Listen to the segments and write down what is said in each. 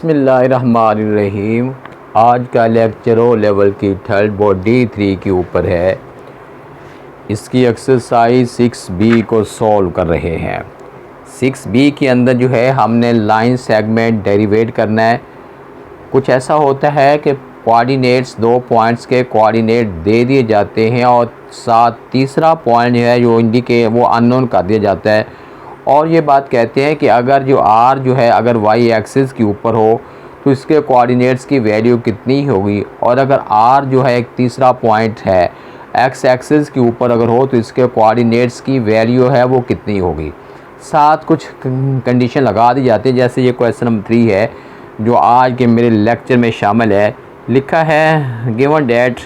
बिस्मिल्लाहिर्रहमानिर्रहीम। आज का लेक्चर ओ लेवल की थर्ड बॉडी 3 के ऊपर है। इसकी एक्सरसाइज 6B को सॉल्व कर रहे हैं। 6B के अंदर जो है हमने लाइन सेगमेंट डेरिवेट करना है। कुछ ऐसा होता है कि कोऑर्डिनेट्स 2 पॉइंट्स के कोऑर्डिनेट दे दिए जाते हैं और साथ तीसरा पॉइंट है जो इंडिकेट वो अननोन कर दिया जाता है, और ये बात कहते हैं कि अगर जो r जो है अगर y एक्सिस के ऊपर हो तो इसके कोऑर्डिनेट्स की वैल्यू कितनी होगी, और अगर r जो है एक तीसरा पॉइंट है x एक्सिस के ऊपर अगर हो तो इसके कोऑर्डिनेट्स की वैल्यू है वो कितनी होगी। साथ कुछ कंडीशन लगा दी जाती है, जैसे ये क्वेश्चन नंबर 3 है जो आज के मेरे लेक्चर में शामिल है। लिखा है given date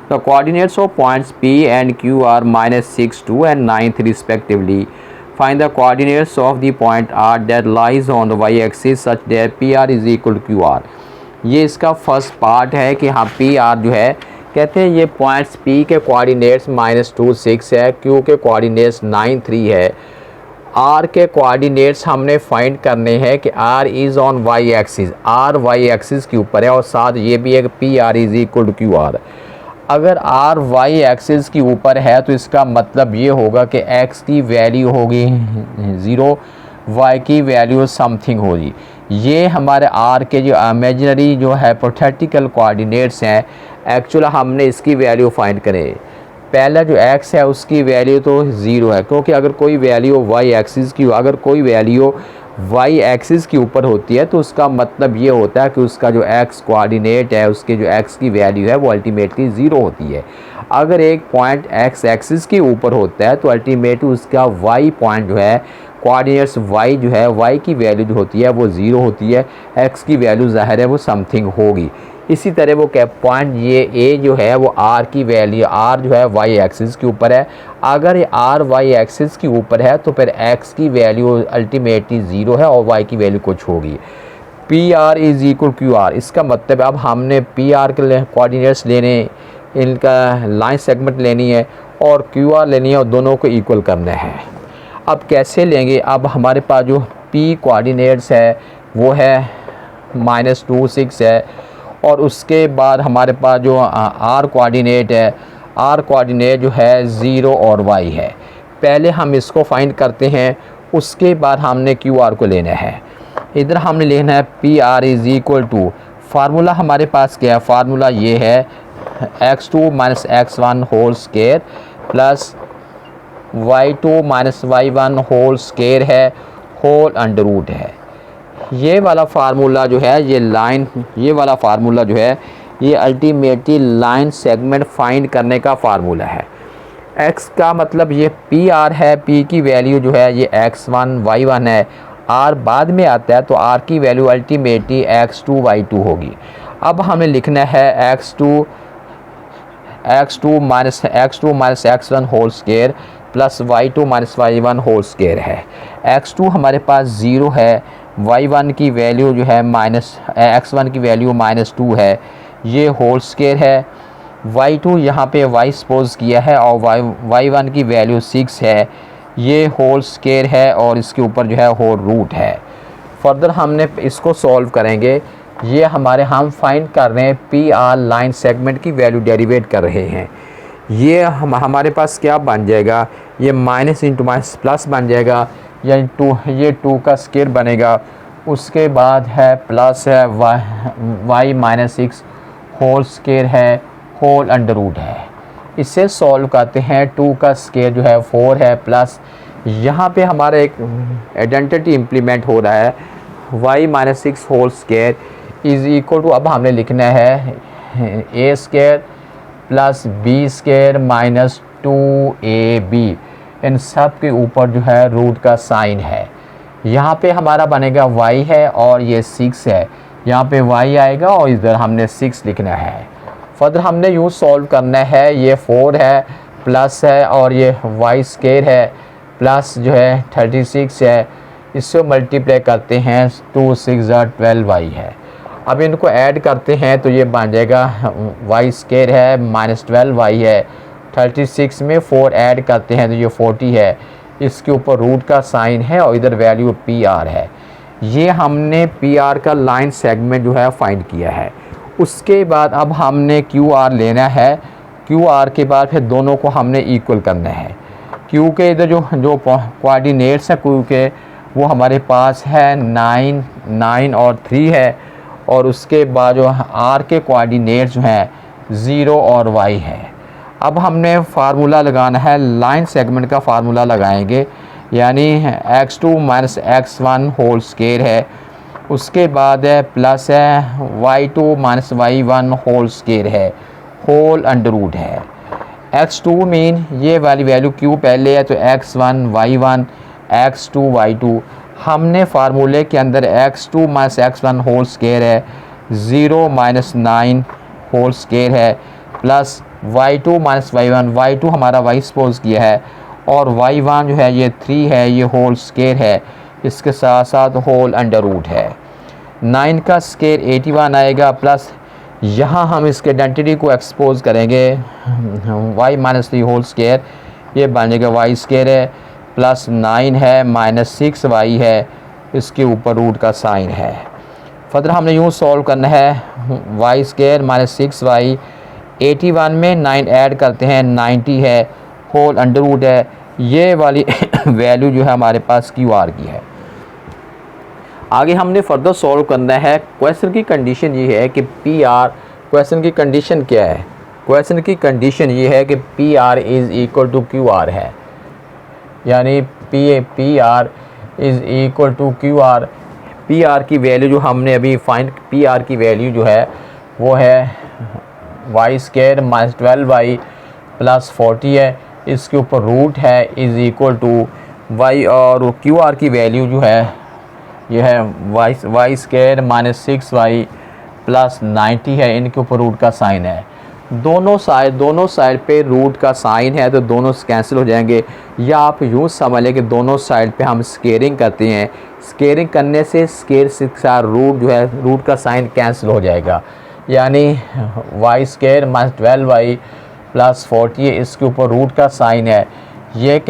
the coordinates of points P and Q are -6, 2 and 9 respectively. Find the coordinates of the point R that lies on the y-axis such that PR is equal to QR. ये इसका first part है कि हाँ PR जो है कहते हैं ये पॉइंट्स P के कोऑर्डिनेट्स -2, 6 है, Q के कोऑर्डिनेट्स 9, 3 है। R के कोऑर्डिनेट्स हमने फाइंड करने हैं कि R is on y axis, R y axis के ऊपर है, और साथ ये भी है कि PR is equal to QR। अगर r y एक्सिस के ऊपर है तो इसका मतलब ये होगा कि x की वैल्यू होगी 0, y की वैल्यू समथिंग होगी। ये हमारे r के जो इमेजिनरी जो हाइपोथेटिकल कोऑर्डिनेट्स हैं, एक्चुअल हमने इसकी वैल्यू फाइंड करें। पहला जो x है उसकी वैल्यू तो 0 है, क्योंकि अगर कोई वैल्यू y एक्सिस की अगर कोई वैल्यू y एक्सिस के ऊपर होती है तो उसका मतलब ये होता है कि उसका जो x कोऑर्डिनेट है उसके जो x की वैल्यू है वो अल्टीमेटली 0 होती है। अगर एक पॉइंट x एक्सिस के ऊपर होता है तो अल्टीमेटली उसका y पॉइंट जो है कोऑर्डिनेट्स y जो है y की वैल्यू जो होती है वो 0 होती है, x की वैल्यू ज़ाहिर है वो समथिंग होगी। इसी तरह वो क्या पॉइंट ये a जो है वो r की वैल्यू r जो है y एक्सिस के ऊपर है, अगर ये r y एक्सिस के ऊपर है तो फिर x की वैल्यू अल्टीमेटली 0 है और y की वैल्यू कुछ होगी। PR इज़ इक्वल QR, इसका मतलब अब हमने PR के कोऑर्डिनेट्स लेने, इनका लाइन सेगमेंट लेनी है और QR लेनी है और दोनों को इक्वल करना है। अब कैसे लेंगे? अब हमारे पास जो P कोऑर्डिनेट्स है वो है -2, 6 है, और उसके बाद हमारे पास जो R कोऑर्डिनेट है, R कोऑर्डिनेट जो है 0 और y है। पहले हम इसको फाइंड करते हैं, उसके बाद हमने QR को लेना है। इधर हमने लेना है PR is equal to, formula हमारे पास क्या है? फार्मूला ये है x2 - x1 whole square plus y2 - y1 whole square है, होल अंडर रूट है। ये वाला फार्मूला जो है ये वाला फार्मूला जो है ये अल्टीमेटली लाइन सेगमेंट फाइंड करने का फार्मूला है। x का मतलब ये PR है, P की वैल्यू जो है ये x1 y1 है, R बाद में आता है तो R की वैल्यू अल्टीमेटली x2 y2 होगी। अब हमें लिखना है x2 - x1 whole square plus y2 - y1 whole square है। x2 हमारे पास 0 है, y1 की वैल्यू जो है x1 की वैल्यू -2 है, ये होल स्क्वायर है। y2 यहाँ पे y सपोज किया है और y1 की वैल्यू 6 है, ये होल स्क्वायर है और इसके ऊपर जो है होल रूट है। फर्दर हमने इसको सॉल्व करेंगे। ये हम फाइंड कर रहे हैं PR लाइन सेगमेंट की वैल्यू डेरिवेट कर रहे हैं। ये हमारे पास क्या बन जाएगा? ये माइनस इंटू माइनस प्लस बन जाएगा, या ये 2 का स्क्वायर बनेगा। उसके बाद है प्लस है y -6 होल स्क्वायर है, होल अंडर रूट है। इससे सॉल्व करते हैं। 2 का स्क्वायर जो है 4 है, प्लस यहाँ पे हमारा एक आइडेंटिटी इम्प्लीमेंट हो रहा है y -6 whole square is equal to, अब हमने लिखना है a square plus b square minus 2ab। इन सब के ऊपर जो है रूट का साइन है। यहाँ पे हमारा बनेगा y है और ये 6 है, यहाँ पे y आएगा और इधर हमने 6 लिखना है। फर्दर हमने यूँ सॉल्व करना है। ये 4 है प्लस है और ये y स्क्वायर है प्लस जो है 36 है, इससे मल्टीप्लाई करते हैं 2 6 12y है। अब इनको ऐड करते हैं तो ये बन जाएगा y स्क्वायर है -12y है, 36 में 4 ऐड करते हैं तो ये 40 है, इसके ऊपर रूट का साइन है और इधर वैल्यू PR है। ये हमने पी आर का लाइन सेगमेंट जो है फाइंड किया है। उसके बाद अब हमने क्यू आर लेना है। क्यू आर के बाद फिर दोनों को हमने इक्वल करना है। क्यू के इधर जो जो कोऑर्डिनेट्स हैं क्यू के, वो हमारे पास है 9, 9 और 3 है। और उसके बाद जो आर के कोऑर्डिनेट्स जो हैं 0 और y है। अब हमने फार्मूला लगाना है, लाइन सेगमेंट का फार्मूला लगाएंगे, यानी x2 minus x1 whole square है। उसके बाद है प्लस है y2 minus y1 whole square है, होल अंडर रूट है। x2 मीन ये वाली वैल्यू q पहले है तो x1 y1 x2 y2। हमने फार्मूले के अंदर x2 minus x1 whole square है, 0 माइनस 9 होल स्क्वायर है, plus y2 minus y1, y2 हमारा y सपोज किया है, और y1 जो है ये 3 है, ये होल स्क्वायर है, इसके साथ साथ होल अंडर रूट है। 9 का स्क्वायर 81 आएगा, प्लस यहाँ हम इसके आइडेंटिटी को एक्सपोज करेंगे, y माइनस 3 होल स्क्वायर, ये बन जाएगा y स्क्वायर है, प्लस 9 है माइनस 6y है, इसके ऊपर रूट का साइन है। फर्दर हमने यूँ सॉल्व करना है, y स्क्वायर माइनस 6y, 81 में 9 ऐड करते हैं 90 है, होल अंडर रूट है। ये वाली वैल्यू जो है हमारे पास क्यू आर की है। आगे हमने फर्दर सॉल्व करना है। क्वेश्चन की कंडीशन ये है कि पी आर, क्वेश्चन की कंडीशन क्या है? क्वेश्चन की कंडीशन ये है कि P R is equal to Q R है, यानी P R is equal to Q R. P R की वैल्यू जो हमने अभी फाइंड, पी आर की वैल्यू जो है वो है y square minus 12y plus 40 है, इसके ऊपर रूट है इज़ इक्वल टू वाई, और क्यू आर की वैल्यू जो है ये है y square minus 6y plus 90 है, इनके ऊपर रूट का साइन है। दोनों साइड पे रूट का साइन है तो दोनों कैंसिल हो जाएंगे, या आप यूँ समझ लें कि दोनों साइड पे हम स्केयरिंग करते हैं, स्केयरिंग करने से स्केयर से रूट जो है रूट का साइन कैंसिल हो जाएगा, यानी Y square minus 12y plus 40 है, इसके ऊपर रूट का साइन है, ये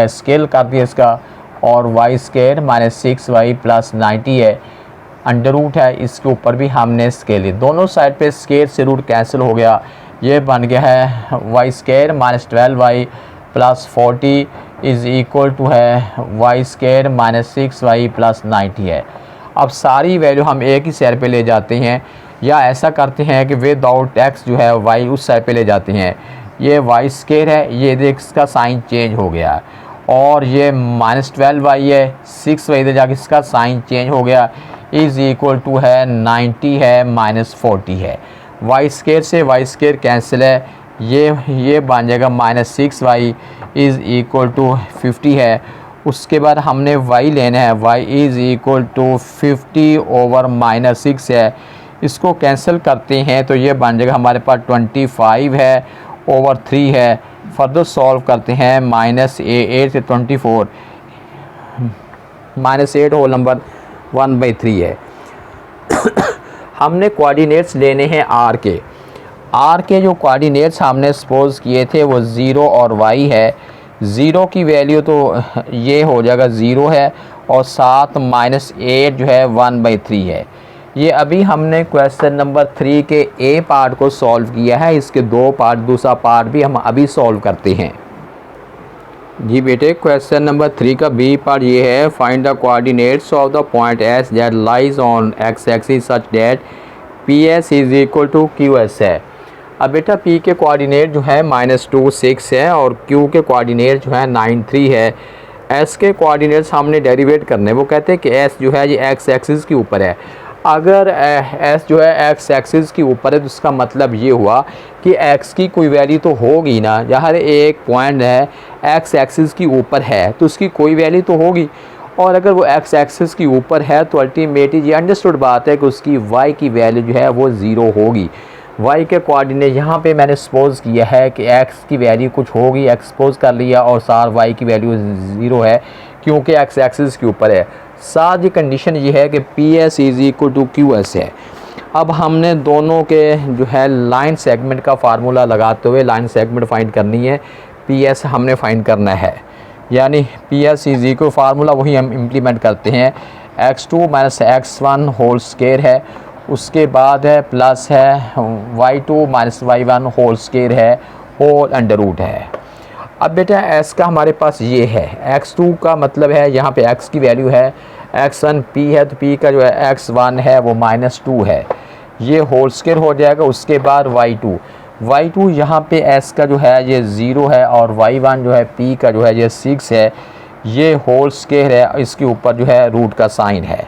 स्केल कर दिया इसका, और Y square minus 6y plus 90 है, अंडर रूट है, इसके ऊपर भी हमने स्केल लिया, दोनों साइड पे स्केयर से रूट कैंसिल हो गया, ये बन गया है y square minus 12y plus 40 is equal to है y square minus 6y plus 90 है। अब सारी वैल्यू हम एक ही साइड पे ले जाते हैं, या ऐसा करते हैं कि विदाउट x जो है y उस साइड पे ले जाते हैं। ये वाई स्क्वायर है, ये देख इसका साइन चेंज हो गया, और ये माइनस 12y है, 6y इधर जाके इसका साइन चेंज हो गया, इज़ इक्वल टू है 90 है माइनस 40 है। वाई स्क्वायर से वाई स्क्वायर कैंसिल है, ये बन जाएगा minus 6y is equal to 50 है। उसके बाद हमने y लेना है, y is equal to 50 over minus 6 है, इसको कैंसिल करते हैं तो ये बन जाएगा हमारे पास 25 है ओवर 3 है। फर्दर सॉल्व करते हैं, माइनस 8 से 24, माइनस 8 होल नंबर 1/3 है। हमने कोऑर्डिनेट्स लेने हैं आर के जो कोऑर्डिनेट्स हमने सपोज किए थे वो 0 और y है। 0 की वैल्यू तो ये हो जाएगा 0 है, और साथ माइनस 8 जो है 1/3 है। ये अभी हमने क्वेश्चन नंबर 3 के ए पार्ट को सॉल्व किया है, इसके दो पार्ट, दूसरा पार्ट भी हम अभी सॉल्व करते हैं। जी बेटे, क्वेश्चन नंबर 3 का बी पार्ट ये है, find the coordinates of the point S that lies on X axis such that P S is equal to Q S है। अब बेटा पी के कोऑर्डिनेट जो है -2 6 है, और क्यू के कोऑर्डिनेट जो है 9 3 है। एस के कोऑर्डिनेट्स हमने डेरिवेट करने, वो कहते हैं कि एस जो है ये एक्स एक्सिस के ऊपर है। अगर एस जो है एक्स एक्सिस के ऊपर है तो इसका मतलब ये हुआ कि एक्स की कोई वैल्यू तो होगी ना, हर एक पॉइंट है एक्स एक्सिस की ऊपर है तो उसकी कोई वैल्यू तो होगी, और अगर वो एक्स एक्सिस की ऊपर है तो अल्टीमेटली ये अंडरस्टूड बात है कि उसकी वाई की वैल्यू जो है वो 0 होगी। वाई के कोऑर्डिनेट यहाँ पे मैंने सपोज किया है कि एक्स की वैल्यू कुछ होगी, एक्सपोज कर लिया, और साथ वाई की वैल्यू 0 है क्योंकि एक्स एक्सिस के ऊपर है। साथ ही कंडीशन ये है कि P S is equal to Q S है। अब हमने दोनों के जो है लाइन सेगमेंट का फार्मूला लगाते हुए लाइन सेगमेंट फाइंड करनी है, पी एस हमने फाइंड करना है, यानी P S is equal, formula वही हम इम्प्लीमेंट करते हैं, x2 minus x1 whole square है, उसके बाद है प्लस है y2 minus y1 whole square है, होल अंडर रूट है। अब बेटा s का हमारे पास ये है, x2 का मतलब है यहाँ पे x की वैल्यू है, x1 p है तो p का जो है x1 है वो -2 है, ये होल स्क्वायर हो जाएगा। उसके बाद y2 यहाँ पे s का जो है ये 0 है और y1 जो है p का जो है ये 6 है, ये होल स्क्वायर है, इसके ऊपर जो है रूट का साइन है।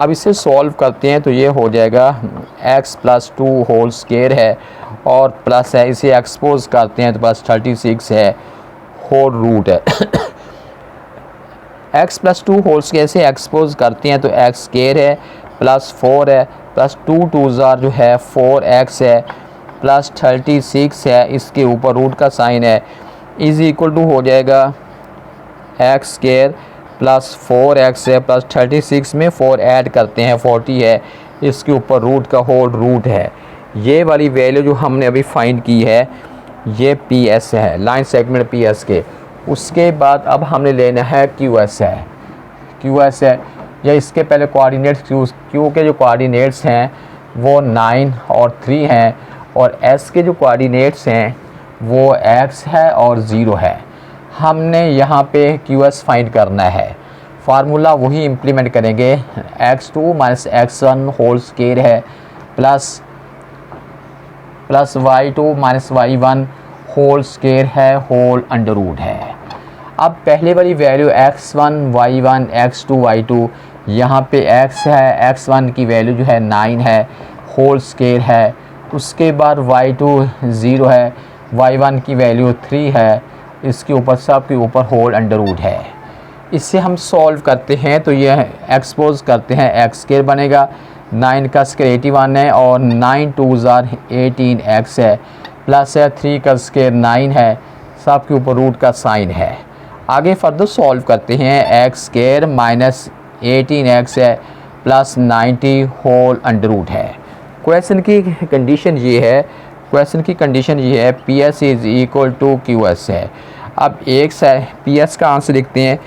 अब इसे सॉल्व करते हैं तो ये हो जाएगा x + 2 होल स्क्वायर है और प्लस है, इसे एक्सपोज करते हैं तो बस 36 है, होल रूट है। x + 2 होल स्क्वायर से एक्सपोज करते हैं तो x स्क्वायर है प्लस 4 है प्लस 2 2 जो है 4x है प्लस 36 है, इसके ऊपर रूट का साइन है, इज इक्वल टू हो जाएगा x स्क्वायर प्लस 4x है प्लस 36 में 4 ऐड करते हैं 40 है, इसके ऊपर रूट का होल रूट है। ये वाली वैल्यू जो हमने अभी फाइंड की है ये PS है, लाइन सेगमेंट PS के। उसके बाद अब हमने लेना है QS है या इसके पहले कोऑर्डिनेट्स Q के जो कोऑर्डिनेट्स हैं वो 9 और 3 हैं और S के जो कोऑर्डिनेट्स हैं वो x है और 0 है। हमने यहाँ पे QS फाइंड करना है, फार्मूला वही इम्प्लीमेंट करेंगे, x2 minus x1 whole square है plus y2 minus y1 whole square है, होल अंडर रूट है। अब पहले वाली value x1 y1 x2 y2, यहाँ पे x है, x1 की वैल्यू जो है 9 है, होल स्क्वायर है। उसके बाद y2 0 है, y1 की वैल्यू 3 है, इसके ऊपर सब के ऊपर होल अंडर रूट है। इससे हम सॉल्व करते हैं तो ये एक्सपोज करते हैं, x स्क्वायर बनेगा, 9 का स्क्वायर 81 है और 9 2 18x है, प्लस है 3 का स्क्वायर 9 है, सब के ऊपर रूट का साइन है। आगे फर्दर सॉल्व करते हैं, x स्क्वायर माइनस 18x है प्लस 90 होल अंडर रूट है। क्वेश्चन की कंडीशन ये है, PS is equal to QS है। अब एक से PS का आंसर लिखते हैं,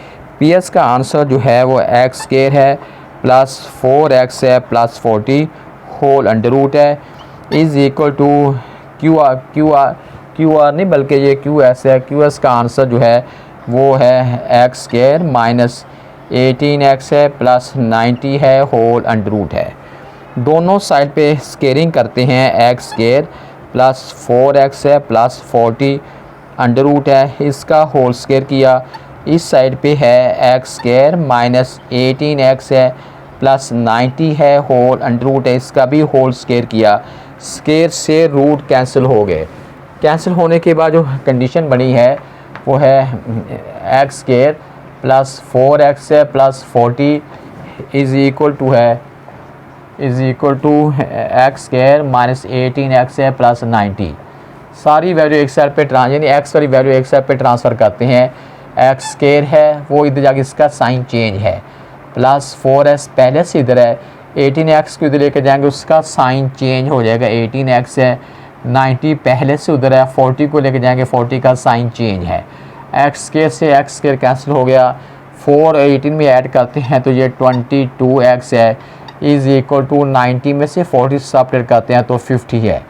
PS का आंसर जो है वो x स्क्वायर है प्लस 4x है प्लस 40 होल अंडर रूट है, इज़ इक्वल टू QR नहीं बल्कि ये QS है। QS का आंसर जो है वो है x स्क्वायर माइनस 18x है प्लस 90 है, होल अंडर रूट है। दोनों साइड पे स्क्वेयरिंग करते हैं, x स्क्वायर प्लस 4x है प्लस 40 अंडर रूट है, इसका होल स्क्वायर किया, इस साइड पे है x स्क्वायर माइनस 18x है प्लस 90 है, होल अंडर रूट है, इसका भी होल स्क्वायर किया, स्क्वायर से रूट कैंसिल हो गए। कैंसिल होने के बाद जो कंडीशन बनी है वो है x स्क्वायर प्लस 4x है plus 40 is equal to x square minus 18x है प्लस 90। सारी वैल्यू एक साइड पे यानी x वाली वैल्यू एक साइड पे ट्रांसफ़र करते हैं, x स्क्वायर है वो इधर जाके इसका साइन चेंज है, प्लस 4s पहले से इधर है, 18x को इधर लेके जाएंगे उसका साइन चेंज हो जाएगा, 18x है, 90 पहले से उधर है, 40 को लेके जाएंगे 40 का साइन चेंज है, x स्क्वायर से x स्क्वायर कैंसिल हो गया, 4 18 में ऐड करते हैं तो ये 22x है, इज़ इक्वल टू 90 में से 40 सब्ट्रैक्ट करते हैं तो 50 है।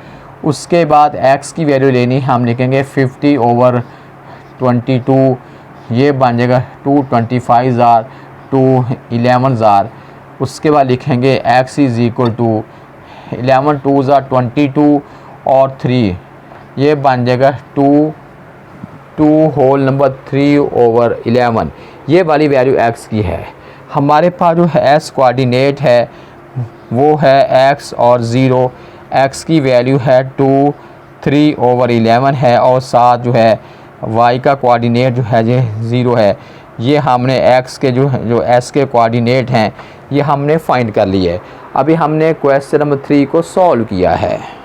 उसके बाद x की वैल्यू लेनी हम लिखेंगे 50/22, ये बन जाएगा 225 211। उसके बाद लिखेंगे x इज़ इक्वल टू 11 2 22 और 3, ये बन जाएगा 2 होल नंबर 3/11। ये वाली वैल्यू x की है। हमारे पास जो है s कोऑर्डिनेट है वो है x और 0, x की वैल्यू है 2 3/11 है और साथ जो है y का कोऑर्डिनेट जो है ये 0 है। ये हमने x के जो s के कोऑर्डिनेट हैं ये हमने फाइंड कर लिए। अभी हमने क्वेश्चन नंबर 3 को सॉल्व किया है।